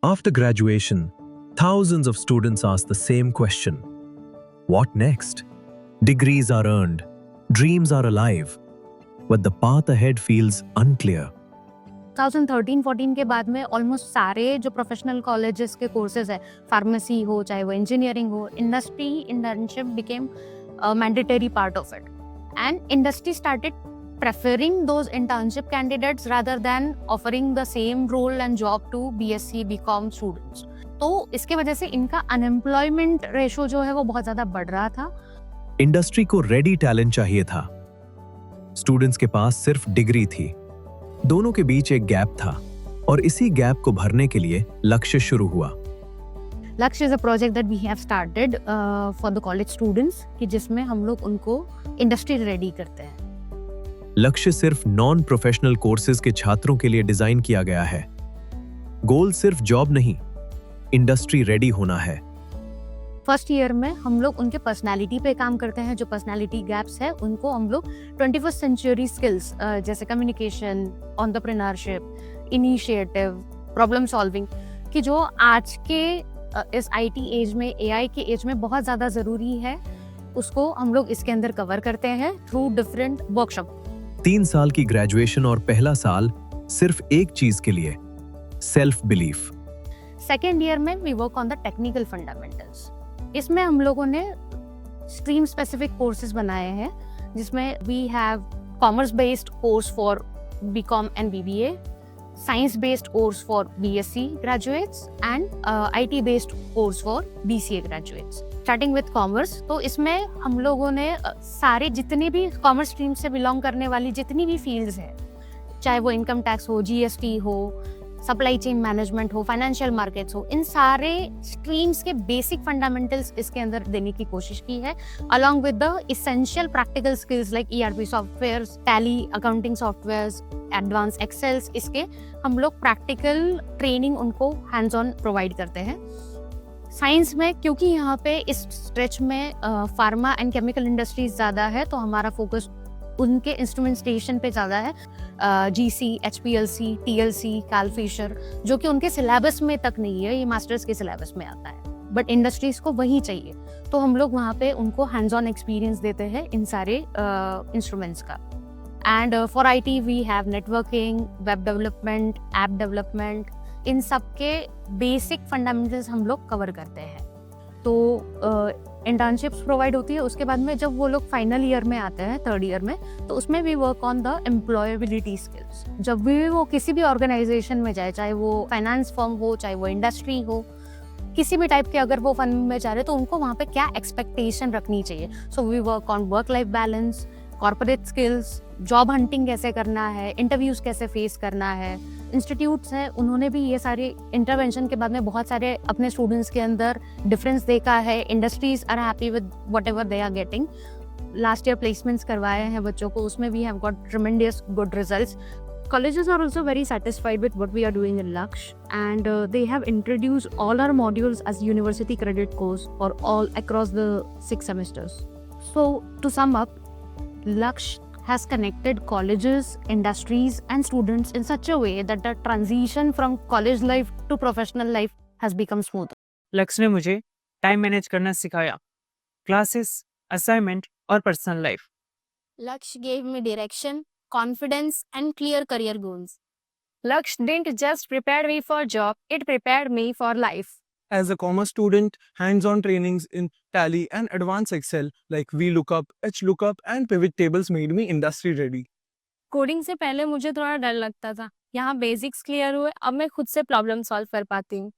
After graduation, thousands of students ask the same question. What next? Degrees are earned, dreams are alive, but the path ahead feels unclear. 2013-14 के बाद में almost सारे जो professional colleges के courses है, pharmacy हो चाहे वो इंजीनियरिंग हो, industry internship became mandatory part of it and industry started preferring those internship candidates rather than offering the same role and job to BSc BCom students. तो इसके वजह से इनका अनएम्प्लॉयमेंट रेशो जो है वो बहुत ज्यादा बढ़ रहा था. इंडस्ट्री को रेडी टैलेंट चाहिए था. स्टूडेंट्स के पास सिर्फ डिग्री थी. दोनों के बीच एक गैप था और इसी गैप को भरने के लिए लक्ष्य शुरू हुआ. Lakshya is a project that we have started for the college students कि जिसमें हम लोग उनको इंडस्ट्री रेडी करते हैं. लक्ष्य सिर्फ नॉन प्रोफेशनल कोर्सेज के छात्रों के लिए डिजाइन किया गया है. गोल सिर्फ जॉब नहीं, इंडस्ट्री रेडी होना है. फर्स्ट ईयर में हम लोग उनके पर्सनालिटी पे काम करते हैं. जो पर्सनालिटी गैप्स है उनको हम लोग 21st सेंचुरी स्किल्स जैसे communication, entrepreneurship, initiative, problem solving कि जो आज के इस आईटी एज में, एआई के एज में बहुत ज़्यादा ज़रूरी है, उसको हम लोग इसके अंदर कवर करते हैं थ्रू डिफरेंट वर्कशॉप. 3 साल की ग्रेजुएशन और पहला साल सिर्फ एक चीज के लिए, सेल्फ बिलीफ. सेकेंड ईयर में we work on the technical fundamentals. इसमें हम लोगों ने स्ट्रीम स्पेसिफिक कोर्सेज बनाए हैं जिसमें we have commerce based course for BCom and BBA, science based course for BSc graduates and IT based course for BCA graduates. Starting with commerce, तो इसमें हम लोगों ने सारे जितने भी कॉमर्स स्ट्रीम से बिलोंग करने वाली जितनी भी फील्ड्स हैं, चाहे वो इनकम टैक्स हो, जीएसटी हो, सप्लाई चेन मैनेजमेंट हो, फाइनेंशियल मार्केट्स हो, इन सारे स्ट्रीम्स के बेसिक फंडामेंटल्स इसके अंदर देने की कोशिश की है, along with the essential practical skills like ERP softwares, Tally accounting softwares, advance Excels. इसके हम लोग प्रैक्टिकल ट्रेनिंग उनको हैंड्स ऑन प्रोवाइड करते हैं. साइंस में क्योंकि यहाँ पे इस स्ट्रेच में फार्मा एंड केमिकल इंडस्ट्रीज ज़्यादा है, तो हमारा फोकस उनके इंस्ट्रूमेंटेशन पे ज़्यादा है. जीसी, एचपीएलसी, टीएलसी, कैलफिशर, जो कि उनके सिलेबस में तक नहीं है, ये मास्टर्स के सिलेबस में आता है, बट इंडस्ट्रीज को वही चाहिए. तो हम लोग वहाँ पे उनको हैंड्स ऑन एक्सपीरियंस देते हैं इन सारे इंस्ट्रूमेंट्स का. And for IT we have networking, web development, app development, इन सब के बेसिक फंडामेंटल्स हम लोग कवर करते हैं. तो इंटर्नशिप्स प्रोवाइड होती है. उसके बाद में जब वो लोग फाइनल ईयर में आते हैं, थर्ड ईयर में, तो उसमें we work on the employability skills. जब भी वो किसी भी ऑर्गेनाइजेशन में जाए, चाहे वो फाइनेंस फर्म हो, चाहे वो इंडस्ट्री हो, किसी भी टाइप के अगर वो फर्म में जा रहे तो उनको वहाँ पे क्या एक्सपेक्टेशन रखनी चाहिए. So we work on work life balance, corporate skills, job hunting कैसे करना है, इंटरव्यूज कैसे फेस करना है. इंस्टीट्यूट्स हैं, उन्होंने भी ये सारे इंटरवेंशन के बाद में बहुत सारे अपने स्टूडेंट्स के अंदर डिफरेंस देखा है. Industries are happy with whatever they are getting. Last year placements करवाए हैं बच्चों को, उसमें we have got tremendous good results. Colleges are also very satisfied with what we are doing in Laksh, and they have introduced all our modules as university credit course for all across the 6 semesters. So to sum up, Laksh has connected colleges, industries and students in such a way that the transition from college life to professional life has become smoother. लक्ष्य ने मुझे time manage करना सिखाया, classes, assignment और personal life. Laksh gave me direction, confidence, and clear career goals. Laksh didn't just prepare me for job, it prepared me for life. As a commerce student, hands-on trainings in Tally and Advanced Excel like VLOOKUP, HLOOKUP and pivot tables made me industry ready. Coding से पहले मुझे थोड़ा डर लगता था. यहाँ basics clear हुए, अब मैं खुद से प्रॉब्लम सॉल्व कर पाती हूँ.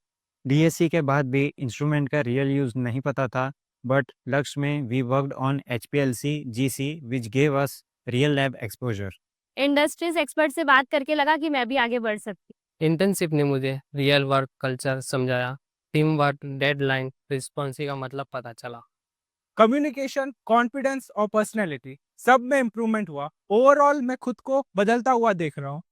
डीएससी के बाद भी इंस्ट्रूमेंट का रियल यूज नहीं पता था, बट लक्ष्य में we worked on HPLC, GC which gave us real lab exposure. Industries expert से बात करके लगा कि मैं भी आगे बढ़ सकती. इंटर्नशिप ने मुझे रियल वर्क कल्चर समझाया, टीम वर्क, डेडलाइन, रिस्पॉन्सिव का मतलब पता चला. कम्युनिकेशन, कॉन्फिडेंस और पर्सनैलिटी सब में इम्प्रूवमेंट हुआ. ओवरऑल मैं खुद को बदलता हुआ देख रहा हूँ.